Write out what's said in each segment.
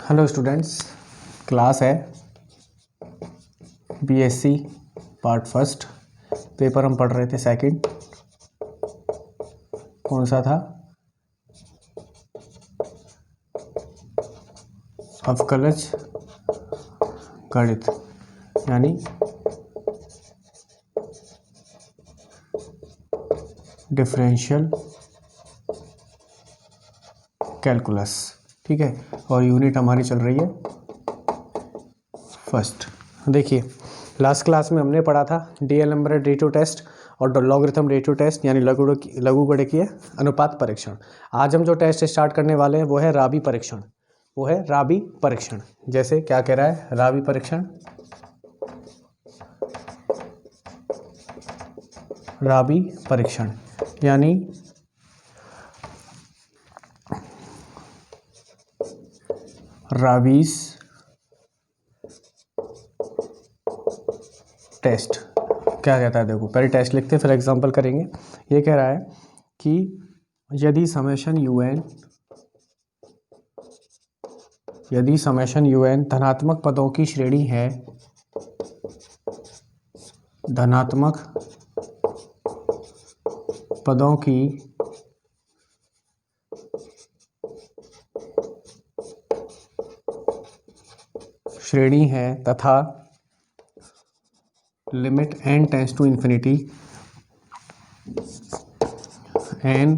Hello students, class है BSc part first. Paper हम पढ़ रहे थे सेकंड। कौन सा था? अवकलज गणित यानी डिफरेंशियल कैलकुलस। ठीक है, और यूनिट हमारी चल रही है फर्स्ट। देखिए, लास्ट क्लास में हमने पढ़ा था डीएल नंबर रेशियो टेस्ट और लॉगरिथम रेशियो टेस्ट यानी लघुगणकीय अनुपात परीक्षण। आज हम जो टेस्ट स्टार्ट करने वाले हैं वो है राबी परीक्षण। वो है राबी परीक्षण। जैसे क्या कह रहा है राबी परीक्षण? राबी परीक्षण यानी राबीज टेस्ट। क्या कहता है देखो, पहले टेस्ट लिखते फिर एग्जांपल करेंगे। ये कह रहा है कि यदि समेशन यूएन धनात्मक पदों की श्रेणी है, धनात्मक पदों की श्रेणी है तथा limit n tends to infinity n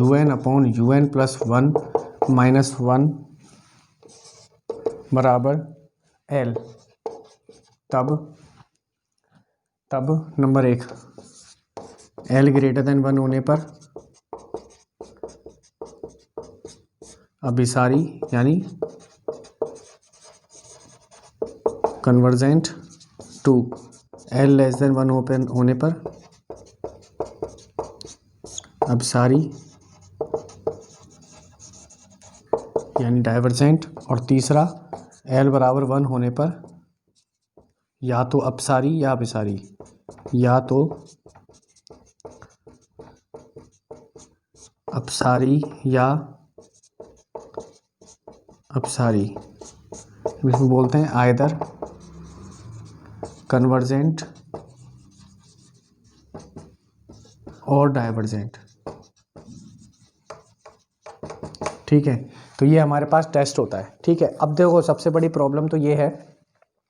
un upon un plus 1 minus 1 बराबर l, तब नंबर 1 l ग्रेटर देन 1 होने पर अभिसारी यानी convergent to, l less than 1 होने पर अभिसारी यानी डाइवर्जेंट, और तीसरा l बराबर 1 होने पर या तो अपसारी या अभिसारी, या तो अपसारी या अपसारी। इसमें बोलते हैं आइदर कन्वर्जेंट और डाइवर्जेंट। ठीक है, तो ये हमारे पास टेस्ट होता है। ठीक है, अब देखो सबसे बड़ी प्रॉब्लम तो ये है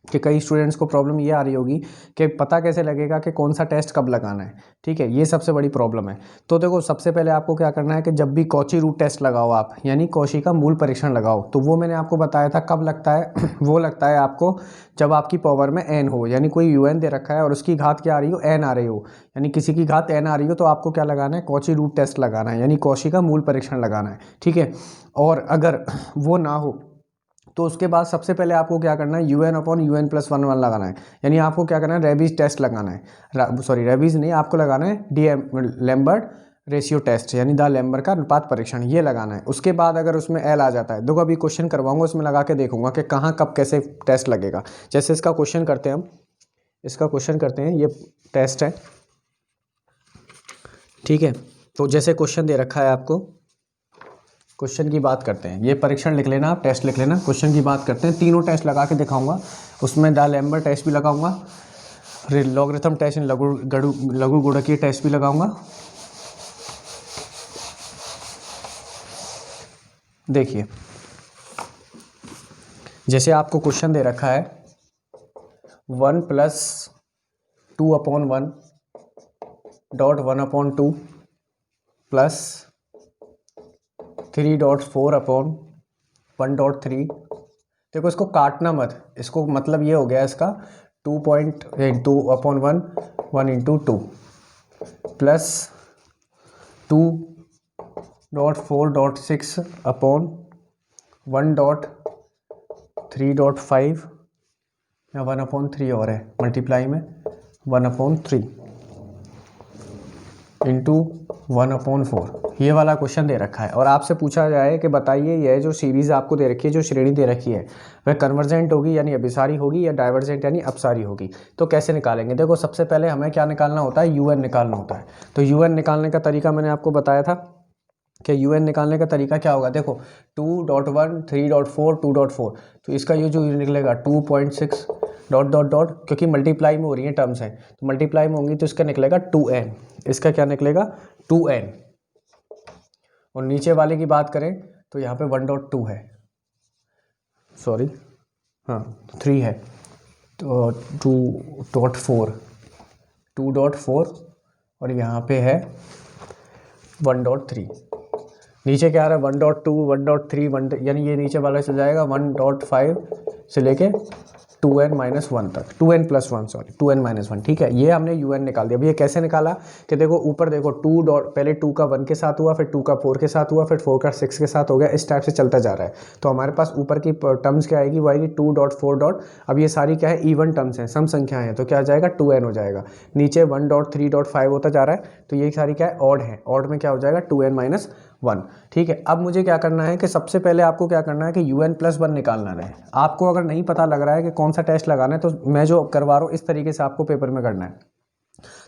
कि कई स्टूडेंट्स को प्रॉब्लम ये आ रही होगी कि पता कैसे लगेगा कि कौन सा टेस्ट कब लगाना है। ठीक है, ये सबसे बड़ी प्रॉब्लम है। तो देखो सबसे पहले आपको क्या करना है कि जब भी कॉची रूट टेस्ट लगाओ आप, यानी कॉची का मूल परीक्षण लगाओ, तो वो मैंने आपको बताया था कब लगता है वो लगता है आपको जब आपकी पावर में n हो, यानी कोई un दे रखा है और उसकी घात क्या आ रही हो, n आ रही हो, यानी किसी की घात n आ रही हो, तो आपको क्या लगाना है, कॉची रूट टेस्ट लगाना है, यानी कॉची का मूल परीक्षण लगाना है। ठीक है, और अगर वो ना हो तो उसके बाद सबसे पहले आपको क्या करना है, un अपॉन un प्लस 1 लगाना है, यानी आपको क्या करना है, रेबीज टेस्ट लगाना है। सॉरी, रेबीज नहीं, आपको लगाना है लैम्बर्ट रेशियो टेस्ट, यानी द लैम्बर्ट का अनुपात परीक्षण, ये लगाना है। उसके बाद अगर उसमें एल आ जाता है, देखो अभी क्वेश्चन करवाऊंगा, उसमें लगा के देखूंगा कि कहाँ कब कैसे टेस्ट लगेगा। जैसे इसका क्वेश्चन करते हैं हम, ये टेस्ट है। ठीक है, तो जैसे क्वेश्चन दे रखा है आपको, क्वेश्चन की बात करते हैं, ये परीक्षण लिख लेना आप, टेस्ट लिख लेना। क्वेश्चन की बात करते हैं, तीनों टेस्ट लगा के दिखाऊंगा, उसमें द लैम्बर्ट टेस्ट भी लगाऊंगा, लॉगरिथम टेस्ट, लघुगणकीय टेस्ट भी लगाऊंगा। देखिए, जैसे आपको क्वेश्चन दे रखा है 1 plus 2 upon 1 dot 1 upon 2 plus 3.4 upon 1.3। देखो इसको काटना मत, इसको मतलब ये हो गया इसका 2 अपॉन 1 इंटू 2 प्लस 2.4.6 अपॉन 1.3.5 या 1/3 और है, मल्टीप्लाई में 1/3 इंटू 1/4, ये वाला क्वेश्चन दे रखा है। और आपसे पूछा जाए कि बताइए यह जो सीरीज़ आपको दे रखी है, जो श्रेणी दे रखी है, वह कन्वर्जेंट होगी यानी अभिसारी होगी या डाइवर्जेंट यानी अपसारी होगी। तो कैसे निकालेंगे? देखो सबसे पहले हमें क्या निकालना होता है, un निकालना होता है। तो un निकालने का तरीका मैंने आपको बताया था कि यू एन निकालने का तरीका क्या होगा। देखो 2.1 3.4 2.4, तो इसका ये जो निकलेगा 2.6 डॉट डॉट डॉट, क्योंकि मल्टीप्लाई में हो रही है टर्म्स हैं तो मल्टीप्लाई में होंगी, तो इसका निकलेगा 2n, इसका क्या निकलेगा 2n। और नीचे वाले की बात करें तो यहाँ पे 1.2 है, सॉरी हाँ 3 है, तो 2.4 और यहाँ पे है 1.3। नीचे क्या आ रहा है 1.2 1.3 1, यानी ये नीचे वाला चल जाएगा 1.5 से लेके 2n-1 तक, 2n+1 सॉरी 2n-1, ठीक है। ये हमने un निकाल दिया। अब ये कैसे निकाला कि देखो ऊपर देखो 2 डॉट, पहले 2 का 1 के साथ हुआ, फिर 2 का 4 के साथ हुआ, फिर 4 का 6 के साथ हो गया, इस टाइप से चलता जा रहा है। तो हमारे पास ऊपर की टर्म्स क्या आएगी, वो आएगी 2.4 अब ये सारी क्या है इवन टर्म्स हैं, सम संख्या है, तो क्या आ जाएगा 2n हो जाएगा। नीचे 1.3.5 होता जा रहा है, तो ये सारी क्या है ऑड है, ऑड में क्या हो जाएगा 2n-1, ठीक है। अब मुझे क्या करना है कि सबसे पहले आपको क्या करना है कि un+1 निकालना है। आपको अगर नहीं पता लग रहा है कि कौन सा टेस्ट लगाना है, तो मैं जो करवा रहा हूँ इस तरीके से आपको पेपर में करना है।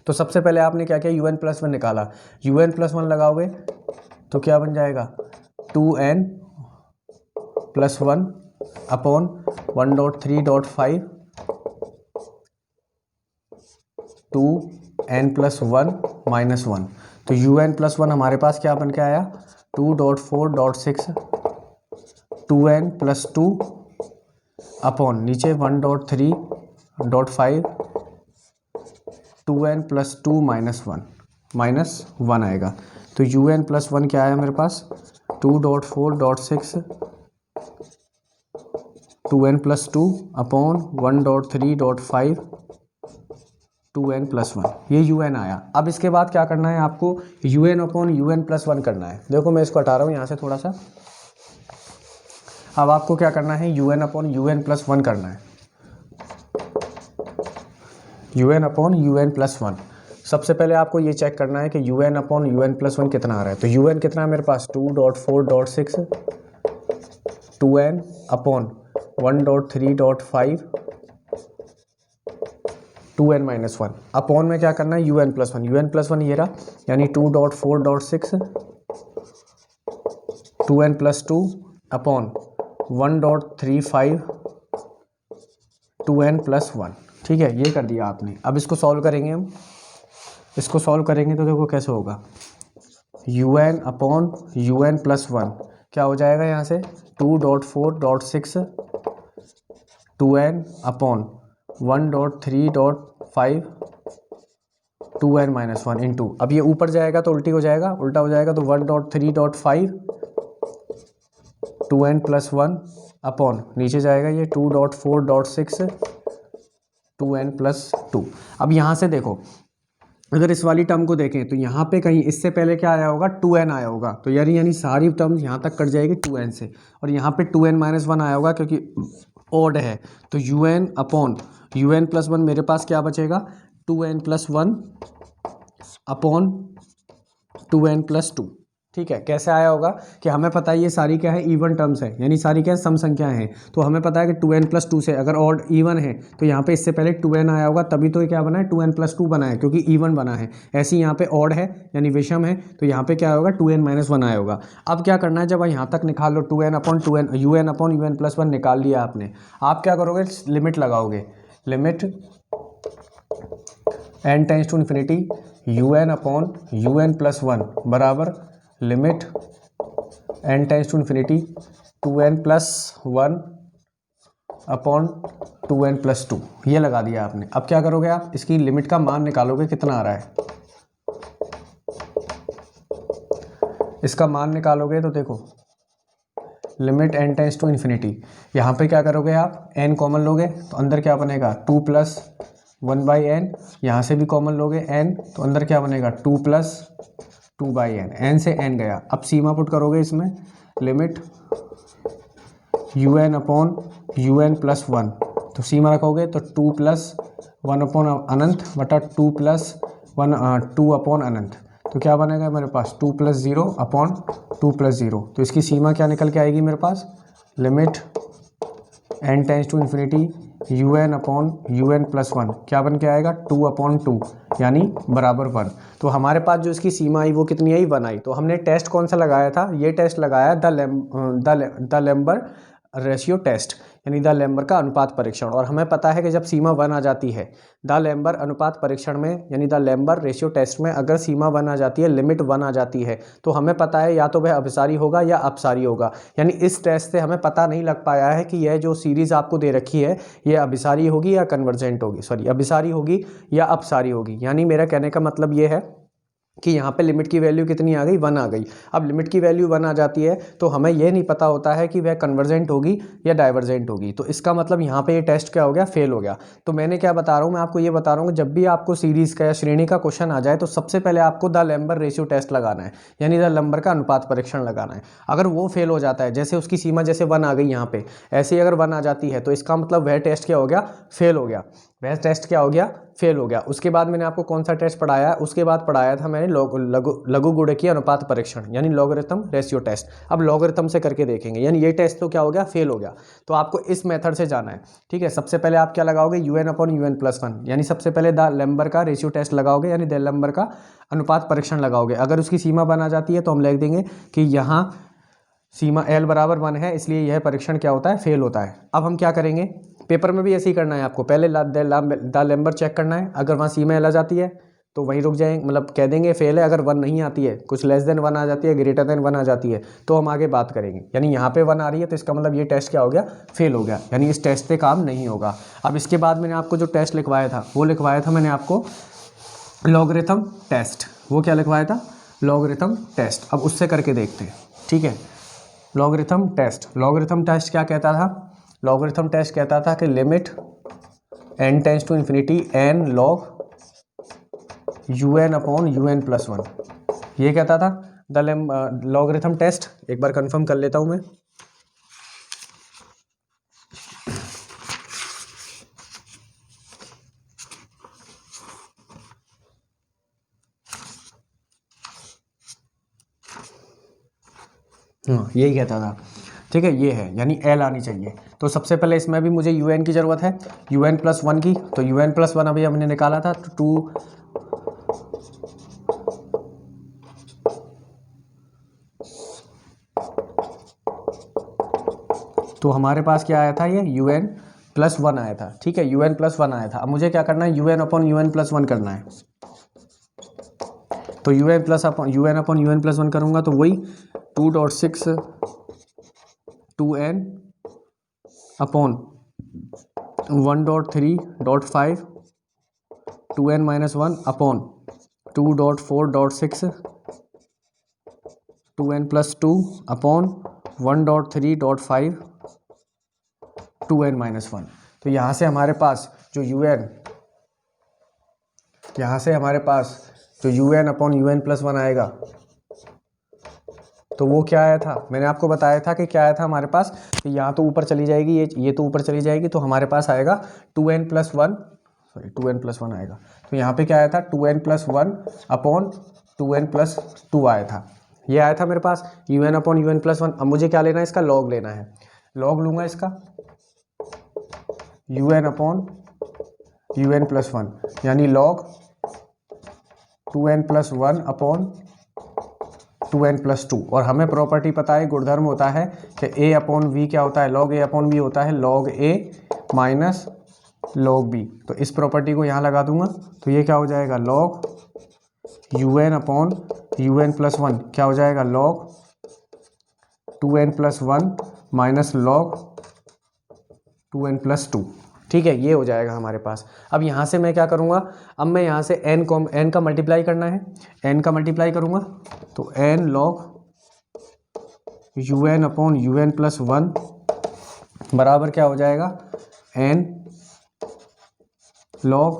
तो सबसे पहले आपने क्या किया un+1 निकाला, un+1 लगाओगे तो क्या बन जाएगा 2n+1 अपॉन 1.3.5 2n+1-1, तो un+1 हमारे पास क्या बन के आया 2.4.6 2n+2 अपॉन नीचे 1.3.5 2n+2-1 आएगा। तो un+1 क्या आया मेरे पास 2.4.6 2n+2 अपॉन 1.3.5 2n+1, ये un आया। अब इसके बाद क्या करना है आपको un+1 करना है। देखो मैं इसको हटा रहा हूँ यहाँ से थोड़ा सा। अब आपको क्या करना है un+1 करना है, un+1। सबसे पहले आपको ये चेक करना है कि un+1 कितना आ रहा है। तो un कितना है मेरे पास 2.4.6 2n अपॉन 1.3.5 2n-1 अपॉन में क्या करना है un+1 ये रहा, यानी 2.4.6 2n+2 अपॉन 1.35 2n+1, ठीक है। ये कर दिया आपने। अब इसको सॉल्व करेंगे हम, इसको सॉल्व करेंगे तो देखो कैसे होगा un+1 क्या हो जाएगा यहाँ से 2.4.6 2n अपॉन 1.3.5 2n-1 इंटू, अब ये ऊपर जाएगा तो उल्टा हो जाएगा तो 1.3.5 2n+1 अपॉन नीचे जाएगा ये 2.4.6 2n+2। अब यहाँ से देखो अगर इस वाली टर्म को देखें तो यहाँ पे कहीं इससे पहले क्या आया होगा 2n आया होगा, तो यानी सारी टर्म यहाँ तक कट जाएगी 2n से, और यहाँ पे 2n-1 आया होगा क्योंकि ओड है। तो un+1 मेरे पास क्या बचेगा 2n+1 अपॉन 2n+2, ठीक है। कैसे आया होगा कि हमें पता है ये सारी क्या है इवन टर्म्स है, यानी सारी क्या है सम संख्याएं हैं, तो हमें पता है कि 2n+2 से अगर ऑड इवन है तो यहाँ पे इससे पहले 2n आया होगा, तभी तो ये क्या बना है 2n+2 बना है, क्योंकि इवन बना है। ऐसे ही यहाँ पे ऑड है यानी विषम है, तो यहाँ पे क्या होगा 2n-1 आया होगा। अब क्या करना है, जब यहाँ तक निकाल लो un+1 निकाल लिया आपने, आप क्या करोगे लिमिट लगाओगे, लिमिट n →∞ un+1 बराबर limit n →∞ 2n+1 upon 2n+2, ये लगा दिया आपने। अब क्या करोगे आप इसकी लिमिट का मान निकालोगे कितना आ रहा है, इसका मान निकालोगे तो देखो लिमिट n →∞, यहाँ पे क्या करोगे आप n कॉमन लोगे तो अंदर क्या बनेगा 2+1/n, यहाँ से भी कॉमन लोगे n तो अंदर क्या बनेगा 2+2/n, n से n गया। अब सीमा पुट करोगे इसमें लिमिट un अपॉन un+1, तो सीमा रखोगे तो 2+1 अपॉन अनंत बटा 2 अपॉन अनंत, तो क्या बनेगा मेरे पास 2+0 अपॉन 2+0। तो इसकी सीमा क्या निकल के आएगी मेरे पास limit n →∞ un upon un+1 क्या बन के आएगा 2/2, यानी बराबर 1। तो हमारे पास जो इसकी सीमा आई वो कितनी आई, 1 आई। तो हमने टेस्ट कौन सा लगाया था, ये टेस्ट लगाया द लेम्बर रेशियो टेस्ट, यानी द लेम्बर का अनुपात परीक्षण। और हमें पता है कि जब सीमा 1 आ जाती है द लेम्बर अनुपात परीक्षण में, यानी द लेम्बर रेशियो टेस्ट में, अगर सीमा 1 आ जाती है, लिमिट 1 आ जाती है, तो हमें पता है या तो वह अभिसारी होगा या अपसारी होगा। यानी इस टेस्ट से हमें पता नहीं लग पाया है कि यह जो सीरीज़ आपको दे रखी है ये अभिसारी होगी या कन्वर्जेंट होगी, सॉरी अभिसारी होगी या अपसारी होगी। यानी मेरा कहने का मतलब ये है कि यहाँ पे लिमिट की वैल्यू कितनी आ गई, 1 आ गई। अब लिमिट की वैल्यू 1 आ जाती है तो हमें यह नहीं पता होता है कि वह कन्वर्जेंट होगी या डाइवर्जेंट होगी। तो इसका मतलब यहाँ पे ये टेस्ट क्या हो गया, फेल हो गया। तो मैंने क्या बता रहा हूँ, मैं आपको ये बता रहा हूँ कि जब भी आपको सीरीज़ का या श्रेणी का क्वेश्चन आ जाए तो सबसे पहले आपको द लेम्बर रेशियो टेस्ट लगाना है, यानी द लेम्बर का अनुपात परीक्षण लगाना है। अगर वो फेल हो जाता है, जैसे उसकी सीमा जैसे 1 आ गई यहाँ पे, ऐसे ही अगर 1 आ जाती है, तो इसका मतलब वह टेस्ट क्या हो गया, फेल हो गया। वह टेस्ट क्या हो गया, फेल हो गया। उसके बाद मैंने आपको कौन सा टेस्ट पढ़ाया, उसके बाद पढ़ाया था मैंने लघु गुणकीय अनुपात परीक्षण, यानी लॉगरिथम रेशियो टेस्ट। अब लॉगरिथम से करके देखेंगे, यानी ये टेस्ट तो क्या हो गया, फेल हो गया। तो आपको इस मेथड से जाना है, ठीक है। सबसे पहले आप क्या लगाओगे, UN/UN+1, यानी सबसे पहले द लेम्बर का रेशियो टेस्ट लगाओगे, यानी द लेम्बर का अनुपात परीक्षण लगाओगे। अगर उसकी सीमा बना जाती है तो हम लिख देंगे कि यहाँ सीमा L बराबर 1 है, इसलिए यह परीक्षण क्या होता है, फेल होता है। अब हम क्या करेंगे, पेपर में भी ऐसे ही करना है आपको, पहले द लेम्बर चेक करना है। अगर वहाँ सीमा L आ जाती है तो वहीं रुक जाएंगे, मतलब कह देंगे फेल है। अगर 1 नहीं आती है, कुछ लेस देन 1 आ जाती है, ग्रेटर देन 1 आ जाती है, तो हम आगे बात करेंगे। यानी यहाँ पे 1 आ रही है तो इसका मतलब ये टेस्ट क्या हो गया, फेल हो गया, यानी इस टेस्ट से काम नहीं होगा। अब इसके बाद मैंने आपको जो टेस्ट लिखवाया था वो लिखवाया था मैंने आपको लॉगरिथम टेस्ट। वो क्या लिखवाया था, लॉगरिथम टेस्ट। अब उससे करके देखते हैं, ठीक है। लॉगरिथम टेस्ट क्या कहता था, लॉगरिथम टेस्ट कहता था कि limit n tends to infinity n log UN/UN+1, ये कहता था द लॉगरिथम टेस्ट। एक बार कंफर्म कर लेता हूं मैं। हाँ, यही कहता था, ठीक है। ये है, यानी L आनी चाहिए। तो सबसे पहले इसमें भी मुझे UN की ज़रूरत है, UN+1 की। तो UN+1 अभी हमने निकाला था, तो हमारे पास क्या आया था, ये UN+1 आया था, ठीक है। UN+1 आया था। अब मुझे क्या करना है, UN/UN+1 करना है। तो UN/UN+1 करूँगा तो वही 2.6 2n upon 1.3.5 2n-1 upon 2.4.6 2n+2 upon 1.3.5 2n-1। तो यहाँ से हमारे पास जो UN/UN+1 आएगा, तो वो क्या आया था, मैंने आपको बताया था कि क्या आया था हमारे पास, कि यहाँ तो ऊपर चली जाएगी, ये तो ऊपर चली जाएगी, तो हमारे पास आएगा 2n+1 आएगा। तो यहाँ पे क्या आया था, 2n+1 अपॉन 2n+2 आया था, ये आया था मेरे पास UN/UN+1। अब मुझे क्या लेना है, इसका लॉग लेना है। लॉग लूँगा इसका UN/UN+1, यानी लॉग 2n+1 अपॉन 2n+2। और हमें प्रॉपर्टी पता है, गुणधर्म होता है कि A/V क्या होता है, लॉग A/V होता है log A minus log B। तो इस प्रॉपर्टी को यहाँ लगा दूंगा, तो ये क्या हो जाएगा, log UN/UN+1 क्या हो जाएगा, log 2n+1 minus log 2n+2, ठीक है। ये हो जाएगा हमारे पास। अब यहाँ से मैं क्या करूँगा, अब मैं यहाँ से n का मल्टीप्लाई करना है, n का मल्टीप्लाई करूँगा तो n log UN/UN+1 बराबर क्या हो जाएगा, n log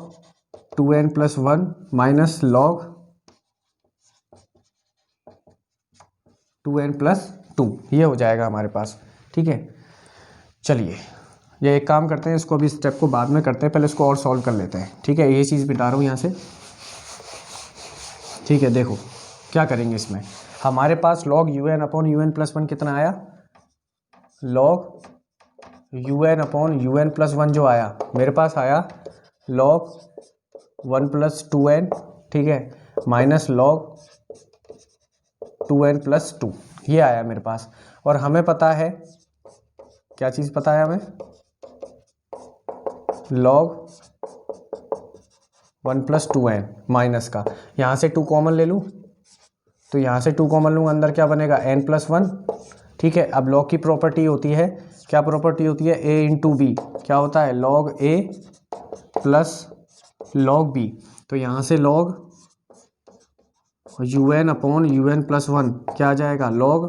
2n+1 minus log 2n+2, ये हो जाएगा हमारे पास, ठीक है। चलिए ये एक काम करते हैं, इसको अभी स्टेप को बाद में करते हैं, पहले इसको और सॉल्व कर लेते हैं, ठीक है। ये चीज़ बिता रहा हूँ यहाँ से, ठीक है। देखो क्या करेंगे, इसमें हमारे पास log UN/UN+1 कितना आया, log UN/UN+1 जो आया मेरे पास आया log 1 प्लस 2n, ठीक है, माइनस लॉग 2n प्लस 2, ये आया मेरे पास। और हमें पता है, क्या चीज़ पता है हमें, लॉग 1 प्लस 2n माइनस का, यहाँ से 2 कॉमन ले लूँ, तो यहाँ से 2 कॉमन लूँगा, अंदर क्या बनेगा n प्लस 1, ठीक है। अब लॉग की प्रॉपर्टी होती है, क्या प्रॉपर्टी होती है, a इंटू बी, क्या होता है log a plus log b। तो यहाँ से log un upon un plus 1 क्या आ जाएगा, लॉग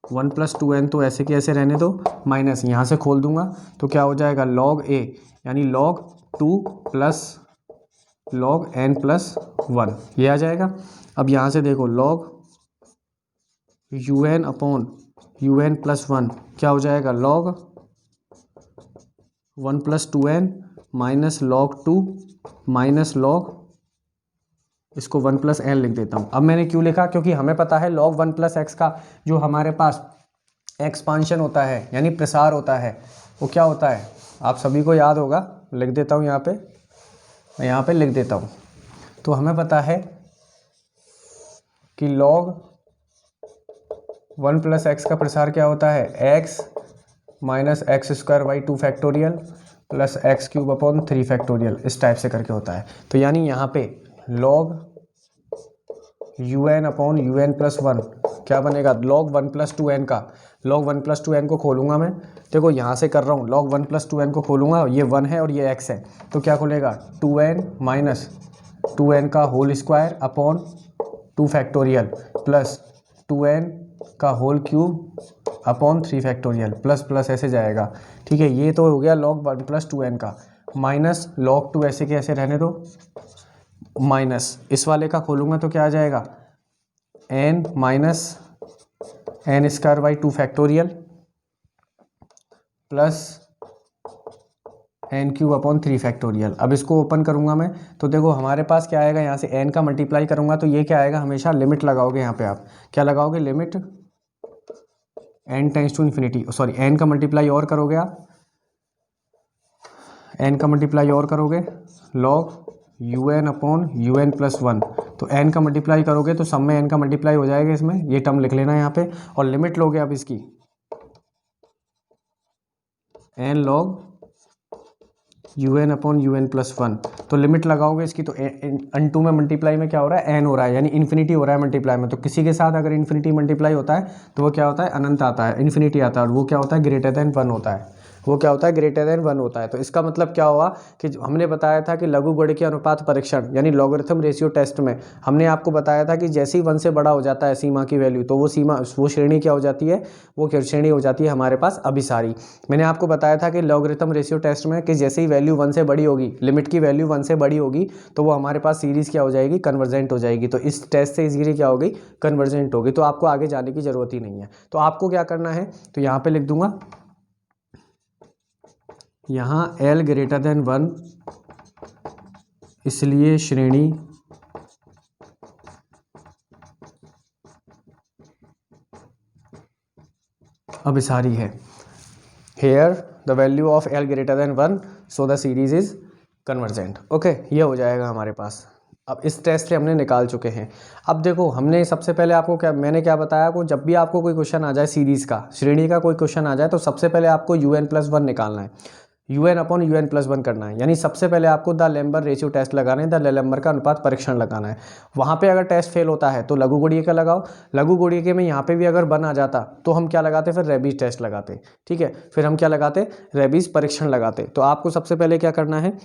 1 प्लस 2n, तो ऐसे के ऐसे रहने दो, माइनस यहाँ से खोल दूंगा तो क्या हो जाएगा लॉग a, यानी log 2 plus log n plus 1, ये आ जाएगा। अब यहाँ से देखो log un upon un plus 1 क्या हो जाएगा, log 1 plus 2n minus log 2 minus log, इसको 1 प्लस एन लिख देता हूँ। अब मैंने क्यों लिखा, क्योंकि हमें पता है log 1 प्लस एक्स का जो हमारे पास एक्सपांशन होता है यानी प्रसार होता है वो क्या होता है, आप सभी को याद होगा, लिख देता हूँ यहाँ पे, मैं यहाँ पे लिख देता हूँ। तो हमें पता है कि log 1 प्लस एक्स का प्रसार क्या होता है, x minus x square by 2 factorial plus x cube upon 3 factorial, इस टाइप से करके होता है। तो यानी यहाँ पे log un upon un plus 1 क्या बनेगा, log 1 प्लस 2n का, log 1 प्लस 2n को खोलूंगा मैं, देखो यहाँ से कर रहा हूँ, log 1 प्लस 2n को खोलूंगा, ये 1 है और ये x है, तो क्या खुलेगा 2n माइनस 2n का whole square upon 2 factorial plus 2n का whole cube upon 3 factorial, plus plus ऐसे जाएगा, ठीक है। ये तो हो गया log 1 प्लस 2n का, माइनस log 2 ऐसे के ऐसे रहने दो, माइनस इस वाले का खोलूंगा तो क्या आ जाएगा, n minus n square by 2 factorial plus n cube upon 3 factorial. अब इसको ओपन करूंगा मैं तो देखो हमारे पास क्या आएगा, यहाँ से n का मल्टीप्लाई करूंगा तो ये क्या आएगा, हमेशा लिमिट लगाओगे, यहाँ पे आप क्या लगाओगे, limit n tends to infinity, sorry n का मल्टीप्लाई और करोगे आप, n का मल्टीप्लाई और करोगे log un upon un plus 1, तो n का मल्टीप्लाई करोगे तो सब में n का मल्टीप्लाई हो जाएगा, इसमें ये टर्म लिख लेना यहाँ पे, और लिमिट लोगे अब इसकी n log un upon un plus 1, तो लिमिट लगाओगे इसकी, तो n2 में मल्टीप्लाई में क्या हो रहा है, n हो रहा है, यानी इन्फिनिटी हो रहा है मल्टीप्लाई में। तो किसी के साथ अगर इन्फिनिटी मल्टीप्लाई होता है तो वो क्या होता है, अनंत आता है, इन्फिनिटी आता है, और वो क्या होता है, ग्रेटर देन 1 होता है, वो क्या होता है, ग्रेटर देन 1 होता है। तो इसका मतलब क्या हुआ कि हमने बताया था कि लघुगणकीय अनुपात परीक्षण यानी लॉगरिथम रेशियो टेस्ट में हमने आपको बताया था कि जैसे ही 1 से बड़ा हो जाता है सीमा की वैल्यू, तो वो श्रेणी क्या हो जाती है, वो श्रेणी हो जाती है हमारे पास अभिसारी। मैंने आपको बताया था कि लॉगरिथम रेशियो टेस्ट में कि जैसे ही वैल्यू 1 से बड़ी होगी, लिमिट की वैल्यू 1 से बड़ी होगी, तो वो हमारे पास सीरीज़ क्या हो जाएगी, कन्वर्जेंट हो जाएगी। तो इस टेस्ट से सीरीज क्या होगी, कन्वर्जेंट होगी, तो आपको आगे जाने की ज़रूरत ही नहीं है। तो आपको क्या करना है, तो यहाँ पे लिख दूंगा, यहाँ L ग्रेटर देन 1 इसलिए श्रेणी अभिसारी है। Here the value of L greater than 1 so the series is convergent. Okay, ये हो जाएगा हमारे पास। अब इस टेस्ट से हमने निकाल चुके हैं। अब देखो हमने सबसे पहले आपको मैंने क्या बताया, को जब भी आपको कोई क्वेश्चन आ जाए सीरीज़ का, श्रेणी का कोई क्वेश्चन आ जाए, तो सबसे पहले आपको un प्लस 1 निकालना है, un अपॉन un प्लस 1 करना है, यानी सबसे पहले आपको द लेम्बर रेशियो टेस्ट लगाना है, द लेम्बर का अनुपात परीक्षण लगाना है। वहाँ पे अगर टेस्ट फेल होता है तो लघुगणकीय का लगाओ, लघुगणकीय में यहाँ पे भी अगर 1 आ जाता तो हम क्या लगाते, फिर रेबीज टेस्ट लगाते, ठीक है, फिर हम क्या लगाते, रेबीज परीक्षण लगाते। तो आपको सबसे पहले क्या करना है,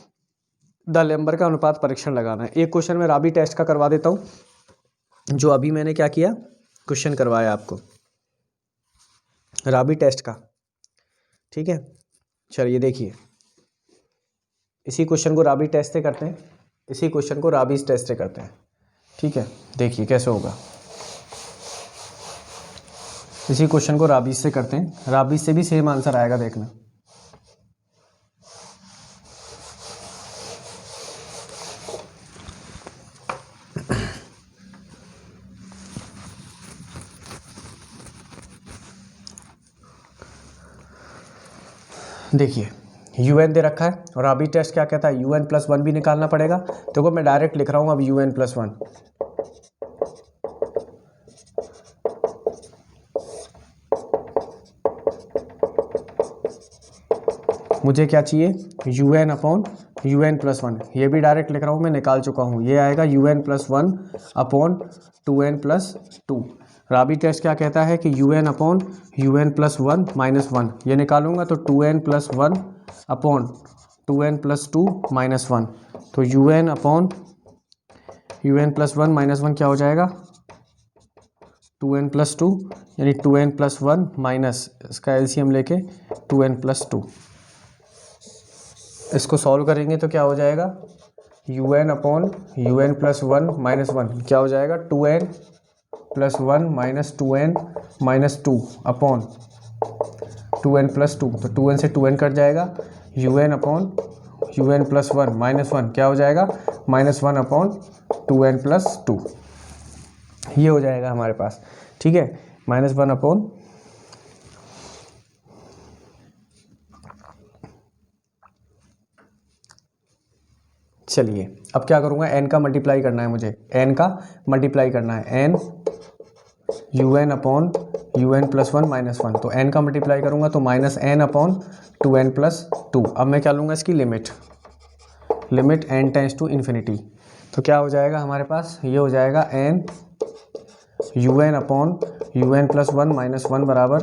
द लेम्बर का अनुपात परीक्षण लगाना है। एक क्वेश्चन में राबी टेस्ट का करवा देता हूँ, जो अभी मैंने क्या किया, क्वेश्चन करवाया आपको राबी टेस्ट का, ठीक है। चलिए देखिए, इसी क्वेश्चन को राबी टेस्ट से करते हैं, इसी क्वेश्चन को राबीज टेस्ट से करते हैं, ठीक है। देखिए कैसे होगा, इसी क्वेश्चन को राबीज से करते हैं, राबीज से भी सेम आंसर आएगा, देखना। देखिए UN दे रखा है और अभी टेस्ट क्या कहता है, UN+1 भी निकालना पड़ेगा। देखो मैं डायरेक्ट लिख रहा हूँ अब UN+1, मुझे क्या चाहिए, UN/UN+1, ये भी डायरेक्ट लिख रहा हूँ मैं, निकाल चुका हूँ, ये आएगा UN+1/2n+2। राबी टेस्ट क्या कहता है कि UN/UN+1 -1, ये निकालूंगा तो 2n+1/2n+2 -1, तो UN/UN+1 -1 क्या हो जाएगा, 2n+2, यानी 2n+1 माइनस इसका एलसीएम लेके 2n+2। इसको सॉल्व करेंगे तो क्या हो जाएगा, UN/UN+1 -1 क्या हो जाएगा, 2n+1 - 2n - 2 अपॉन 2n+2, तो 2n से 2n कट जाएगा, UN/UN+1 -1 क्या हो जाएगा, -1/2n+2, ये हो जाएगा हमारे पास। ठीक है, -1 चलिए अब क्या करूँगा, n का मल्टीप्लाई करना है मुझे, n का मल्टीप्लाई करना है, n UN/UN+1 -1, तो n का मल्टीप्लाई करूँगा तो -n/2n+2। अब मैं क्या लूँगा, इसकी limit n tends to infinity, तो क्या हो जाएगा हमारे पास, ये हो जाएगा n UN/UN+1 -1 बराबर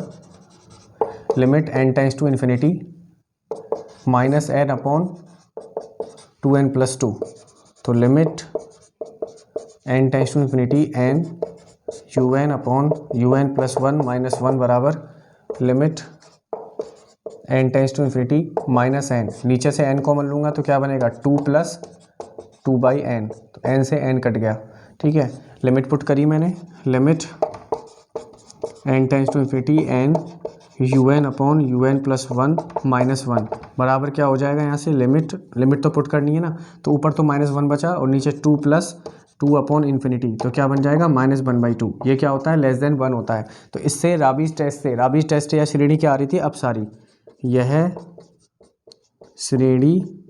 limit n tends to infinity -n/2n+2, तो limit n tends to infinity n UN/UN+1 -1 बराबर limit n tends to infinity -n, नीचे से n कॉमन लूँगा तो क्या बनेगा, 2 + 2/n, तो n से n कट गया। ठीक है, लिमिट पुट करी मैंने, limit n tends to infinity n UN/UN+1 -1 बराबर क्या हो जाएगा, यहाँ से लिमिट तो पुट करनी है ना, तो ऊपर तो -1 बचा और नीचे 2 + 2/∞, तो क्या बन जाएगा, -1/2। ये क्या होता है, <1 होता है। तो इससे राबीज टेस्ट या श्रेणी क्या आ रही थी, अपसारी, यह श्रेणी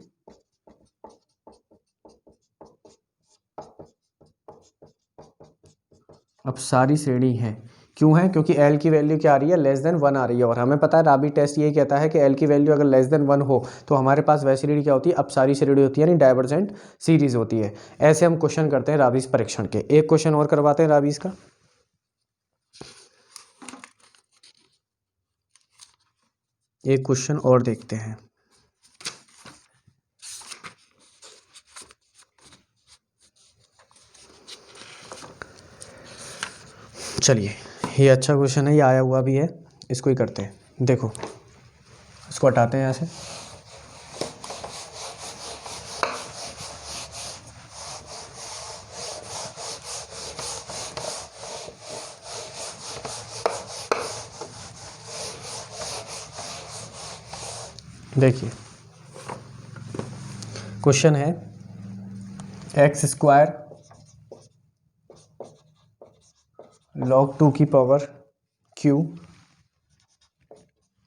अपसारी श्रेणी है। क्यों है, क्योंकि L की वैल्यू क्या आ रही है, <1 आ रही है, और हमें पता है राबी टेस्ट ये कहता है कि L की वैल्यू अगर <1 हो तो हमारे पास वह श्रेणी क्या होती है, अपसारी श्रेणी होती है, यानी डाइवर्जेंट सीरीज होती है। ऐसे हम क्वेश्चन करते हैं राबीज परीक्षण के। एक क्वेश्चन और करवाते हैं राबीज का, एक क्वेश्चन और देखते हैं। चलिए ये अच्छा क्वेश्चन है, ये आया हुआ भी है, इसको ही करते हैं। देखो इसको हटाते हैं यहाँ से, देखिए क्वेश्चन है x² log 2 की power q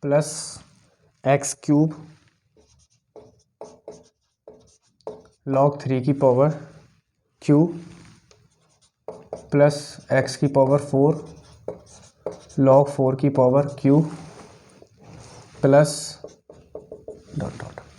plus x³ log 3 की पावर q प्लस x की पावर 4 log 4 की पावर q प्लस डॉट।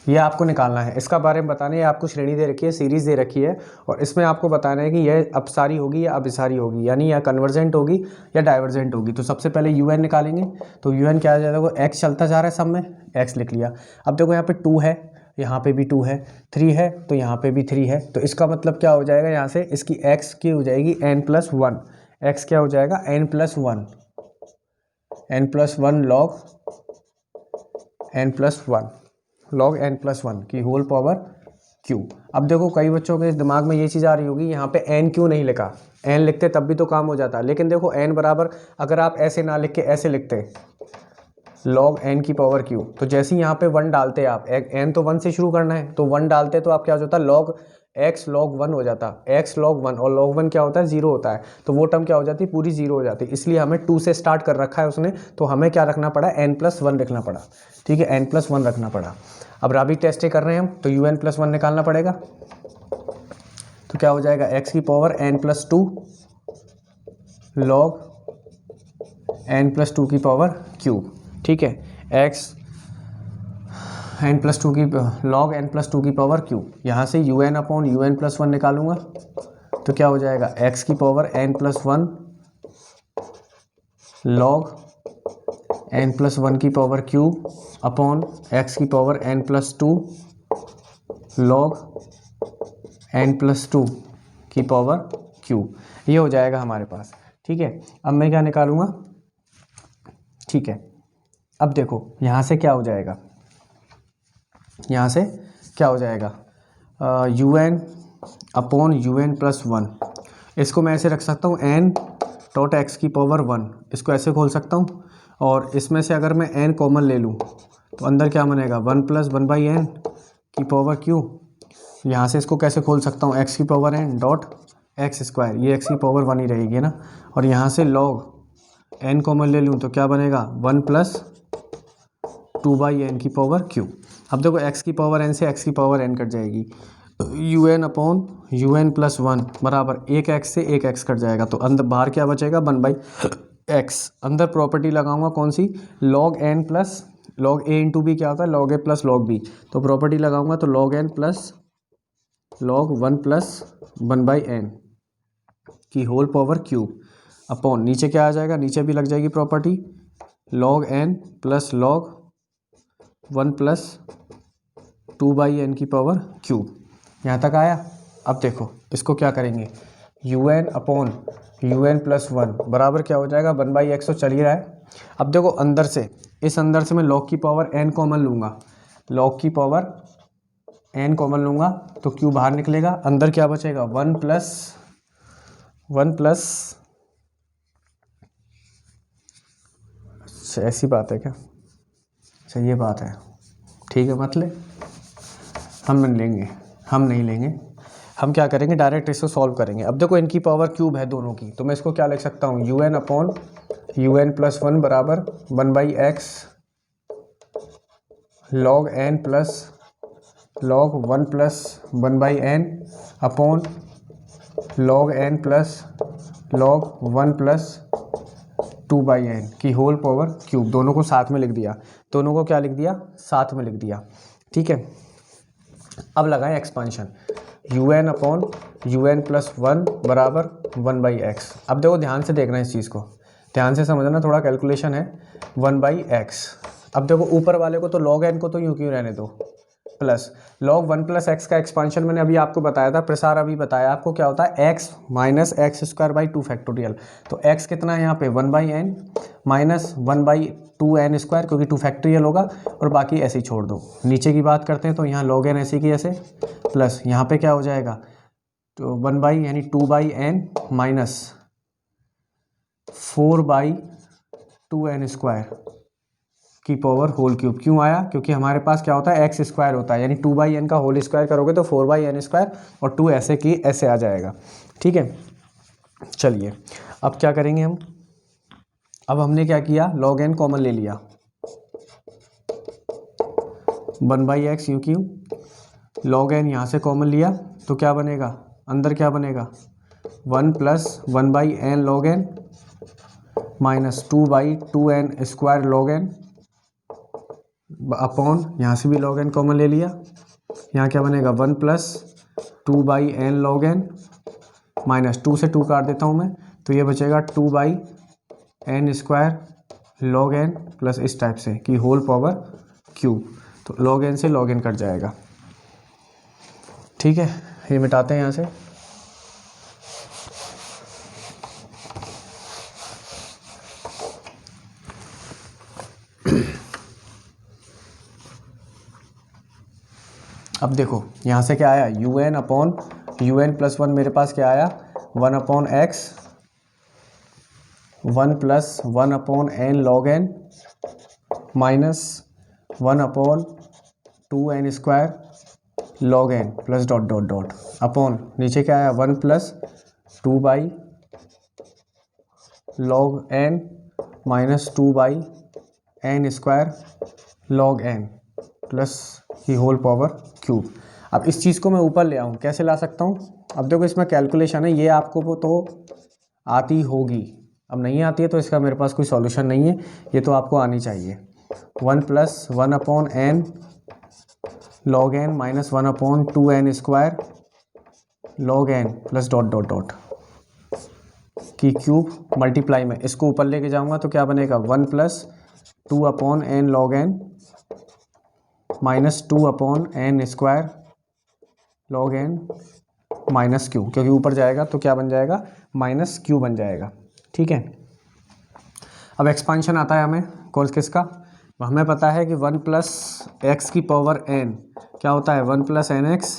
ये आपको निकालना है, इसका बारे में बताना है। आपको श्रेणी दे रखी है, सीरीज दे रखी है, और इसमें आपको बताना है कि यह अपसारी होगी या अभिसारी होगी, यानी या कन्वर्जेंट होगी या डाइवर्जेंट होगी। तो सबसे पहले UN निकालेंगे, तो UN क्या आ जाएगा, देखो x चलता जा रहा है, सब में x लिख लिया। अब देखो यहाँ पे 2 है, यहाँ पे भी 2 है, 3 है तो यहाँ पे भी 3 है, तो इसका मतलब क्या हो जाएगा, यहाँ से इसकी x की हो जाएगी n+1, x क्या हो जाएगा, n+1 log n+1 की होल पावर q। अब देखो कई बच्चों के दिमाग में ये चीज़ आ रही होगी, यहाँ पे n क्यों नहीं लिखा, n लिखते तब भी तो काम हो जाता। लेकिन देखो n बराबर, अगर आप ऐसे ना लिख के ऐसे लिखते log n की पावर q, तो जैसे ही यहाँ पे 1 डालते आप, n तो 1 से शुरू करना है, तो 1 डालते तो आप क्या हो जाता, log एक्स लॉग 1 हो जाता, एक्स लॉग 1, और लॉग 1 क्या होता है 0 होता है, तो वो टर्म क्या हो जाती है पूरी 0 हो जाती है। इसलिए हमें 2 से स्टार्ट कर रखा है उसने, तो हमें क्या रखना पड़ा n+1 रखना पड़ा, ठीक है, n+1 रखना पड़ा। अब राबी टेस्ट कर रहे हैं हम, तो un+1 निकालना पड़ेगा, तो क्या हो जाएगा x की पावर n+2 लॉग n+2 की पावर क्यूब, ठीक है, x n+2 की लॉग n+2 की पावर क्यूब। यहाँ से un/un+1 निकालूंगा, तो क्या हो जाएगा x की पावर n+1 लॉग n+1 की पावर क्यूब अपॉन x की पावर n+2 लॉग n+2 की पावर क्यूब। ये हो जाएगा हमारे पास, ठीक है। अब मैं क्या निकालूंगा, ठीक है, अब देखो यहाँ से क्या हो जाएगा, यहाँ से क्या हो जाएगा un/un+1, इसको मैं ऐसे रख सकता हूँ n.x की पावर 1, इसको ऐसे खोल सकता हूँ, और इसमें से अगर मैं n कॉमन ले लूँ तो अंदर क्या बनेगा 1+1/n की पावर क्यू। यहाँ से इसको कैसे खोल सकता हूँ x की power n dot x square, ये x की पावर 1 ही रहेगी ना, और यहाँ से log n कॉमन ले लूँ तो क्या बनेगा 1+2/n की पावर क्यू। अब देखो x की पावर n से x की पावर n कट जाएगी, un/un+1 बराबर एक x से एक x कट जाएगा, तो अंदर बाहर क्या बचेगा 1/x। अंदर प्रॉपर्टी लगाऊंगा कौन सी, log n plus log a into b क्या होता है log a plus log b, तो प्रॉपर्टी लगाऊंगा तो log n plus log 1+1/n की होल पावर क्यूब अपॉन नीचे क्या आ जाएगा, नीचे भी लग जाएगी property log n plus log 1+2/n की पावर क्यूब। यहाँ तक आया। अब देखो इसको क्या करेंगे, un/un+1 बराबर क्या हो जाएगा 1/x, तो चल ही रहा है। अब देखो अंदर से, इस अंदर से मैं log की पावर n कॉमन लूँगा, log की पावर n कॉमन लूँगा तो क्यू बाहर निकलेगा, अंदर क्या बचेगा 1+1+, अच्छा ऐसी बात है क्या, अच्छा ये बात है, ठीक है, मतलब हम नहीं लेंगे, हम क्या करेंगे डायरेक्ट इसको सॉल्व करेंगे। अब देखो इनकी पावर क्यूब है दोनों की, तो मैं इसको क्या लिख सकता हूँ un/un+1 बराबर 1/x log n plus log 1+1/n upon log n plus log 1+2/n की होल पावर क्यूब। दोनों को साथ में लिख दिया, दोनों को क्या लिख दिया साथ में लिख दिया, ठीक है। अब लगाएं एक्सपांशन, un/un+1 बराबर 1/x। अब देखो ध्यान से देखना इस चीज़ को, ध्यान से समझना, थोड़ा कैलकुलेशन है 1/x। अब देखो ऊपर वाले को तो log n को तो यूं क्यों रहने दो, प्लस log 1+x का एक्सपांशन मैंने अभी आपको बताया था, प्रसार अभी बताया आपको क्या होता है x माइनस x²/2 तो x कितना है यहाँ पे 1/n माइनस 1/2n², क्योंकि 2 फैक्टोरियल होगा, और बाकी ऐसे ही छोड़ दो। नीचे की बात करते हैं तो यहाँ log n ऐसे की ऐसे, प्लस यहाँ पे क्या हो जाएगा तो 1/ यानी 2/n माइनस 4/2n² की पावर होल क्यूब। क्यों आया, क्योंकि हमारे पास क्या होता है x² होता है, यानी 2/n का होल स्क्वायर करोगे तो 4/n² और 2 ऐसे की ऐसे आ जाएगा, ठीक है। चलिए अब क्या करेंगे हम, अब हमने क्या किया log n कॉमन ले लिया, 1/x यूं क्यों, log n यहाँ से कॉमन लिया तो क्या बनेगा, अंदर क्या बनेगा 1+1/n log n minus 2/2n² log n upon यहाँ से भी log n कॉमन ले लिया, यहाँ क्या बनेगा 1+2/n log n माइनस 2 से 2 काट देता हूँ मैं, तो ये बचेगा 2/n² log n प्लस इस टाइप से कि होल पावर क्यूब, तो log n से log n कट जाएगा, ठीक है। ये मिटाते हैं यहाँ से, अब देखो यहाँ से क्या आया un/un+1 मेरे पास क्या आया 1/x 1+1/n log n minus 1/2n² log n plus dot dot dot upon नीचे क्या आया 1 plus 2 by log n minus 2 by n square log n plus की होल पावर क्यूब। अब इस चीज़ को मैं ऊपर ले आऊँ, कैसे ला सकता हूँ? अब देखो इसमें कैलकुलेशन है, ये आपको वो तो आती होगी, अब नहीं आती है तो इसका मेरे पास कोई सॉल्यूशन नहीं है, ये तो आपको आनी चाहिए। 1 plus 1 upon n log n minus 1 upon 2n square log n plus dot dot dot की क्यूब मल्टीप्लाई में इसको ऊपर लेके जाऊंगा तो क्या बनेगा 1 plus 2 upon n log n minus 2 upon n square log n minus q, क्योंकि ऊपर जाएगा तो क्या बन जाएगा माइनस क्यू बन जाएगा। ठीक है, अब एक्सपांशन आता है हमें कौन किसका, हमें पता है कि 1 प्लस एक्स की पावर n क्या होता है 1 plus n x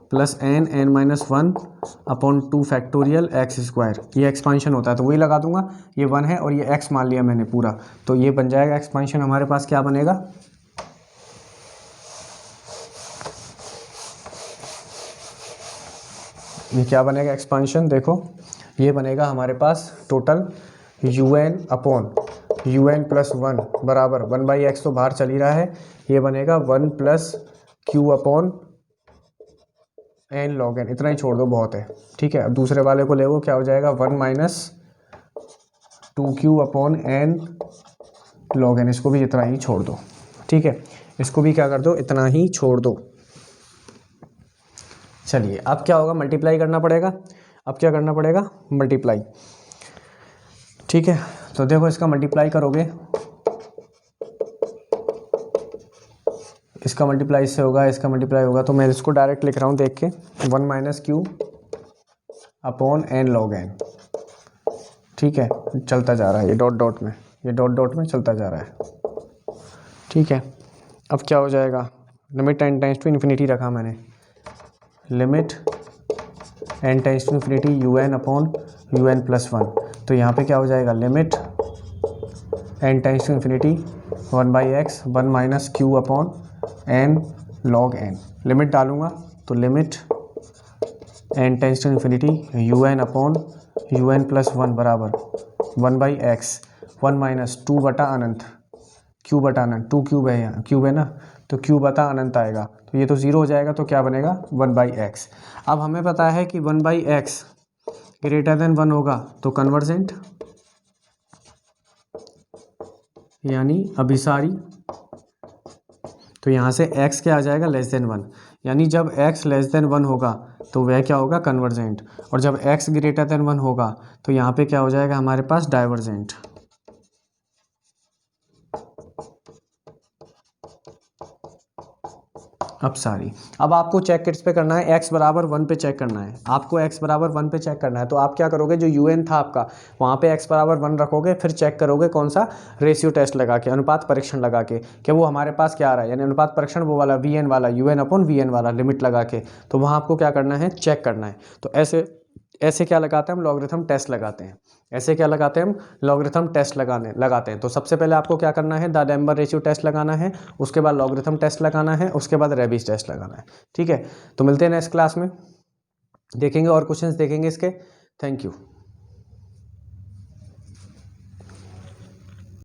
plus n minus 1 upon 2 factorial x square, ये एक्सपांशन होता है तो वही लगा दूंगा, ये 1 है और ये x मान लिया मैंने पूरा, तो ये बन जाएगा एक्सपांशन। हमारे पास क्या बनेगा ये क्या बनेगा एक्सपांशन, देखो ये बनेगा हमारे पास total un upon un plus 1 बराबर 1/x तो बाहर चल ही रहा है, ये बनेगा 1 plus q upon n log n, इतना ही छोड़ दो बहुत है। ठीक है, अब दूसरे वाले को ले वो क्या हो जाएगा 1 minus 2q upon n log n, इसको भी इतना ही छोड़ दो। ठीक है, इसको भी क्या कर दो इतना ही छोड़ दो। चलिए अब क्या होगा मल्टीप्लाई करना पड़ेगा, अब क्या करना पड़ेगा मल्टीप्लाई। ठीक है, तो देखो इसका मल्टीप्लाई करोगे, इसका मल्टीप्लाई इससे होगा, इसका मल्टीप्लाई होगा, तो मैं इसको डायरेक्ट लिख रहा हूँ देख के 1 minus q upon n log n। ठीक है, चलता जा रहा है ये डॉट डॉट में, ये डॉट डॉट में चलता जा रहा है। ठीक है, अब क्या हो जाएगा limit n tends to infinity रखा मैंने, limit n tends to infinity un upon un plus 1, तो यहाँ पे क्या हो जाएगा limit n tends to infinity 1/x 1 minus q upon n log n, limit डालूंगा तो limit n tends to infinity un upon un plus 1 बराबर 1/x 1 minus 2 बटा अनंत क्यू बटा अनंत, 2 क्यूब है यहाँ, क्यूब है ना तो क्यू बटा अनंत आएगा, तो ये तो 0 हो जाएगा, तो क्या बनेगा 1/x। अब हमें पता है कि 1/x ग्रेटर देन 1 होगा तो कन्वर्जेंट यानी अभिसारी, तो यहाँ से x क्या आ जाएगा लेस देन 1, यानी जब x लेस देन 1 होगा तो वह क्या होगा कन्वर्जेंट, और जब x ग्रेटर देन 1 होगा तो यहाँ पे क्या हो जाएगा हमारे पास डाइवर्जेंट। अब सारी, अब आपको चेक किस पे करना है, x बराबर 1 पे चेक करना है, आपको x बराबर 1 पे चेक करना है, तो आप क्या करोगे जो un था आपका वहाँ पे x बराबर 1 रखोगे, फिर चेक करोगे कौन सा रेशियो टेस्ट लगा के, अनुपात परीक्षण लगा के कि वो हमारे पास क्या आ रहा है, यानी अनुपात परीक्षण वो वाला vn वाला un अपॉन vn वाला लिमिट लगा के, तो वहाँ आपको क्या करना है चेक करना है। तो ऐसे क्या लगाते हैं हम लॉगरिथम टेस्ट लगाते हैं, ऐसे क्या लगाते हैं हम लॉगरिथम टेस्ट लगाते हैं। तो सबसे पहले आपको क्या करना है द डेम्बर रेशियो टेस्ट लगाना है, उसके बाद लॉगरिथम टेस्ट लगाना है, उसके बाद रेबिस टेस्ट लगाना है। ठीक है, तो मिलते हैं नेक्स्ट क्लास में, देखेंगे और क्वेश्चंस देखेंगे इसके। Thank you.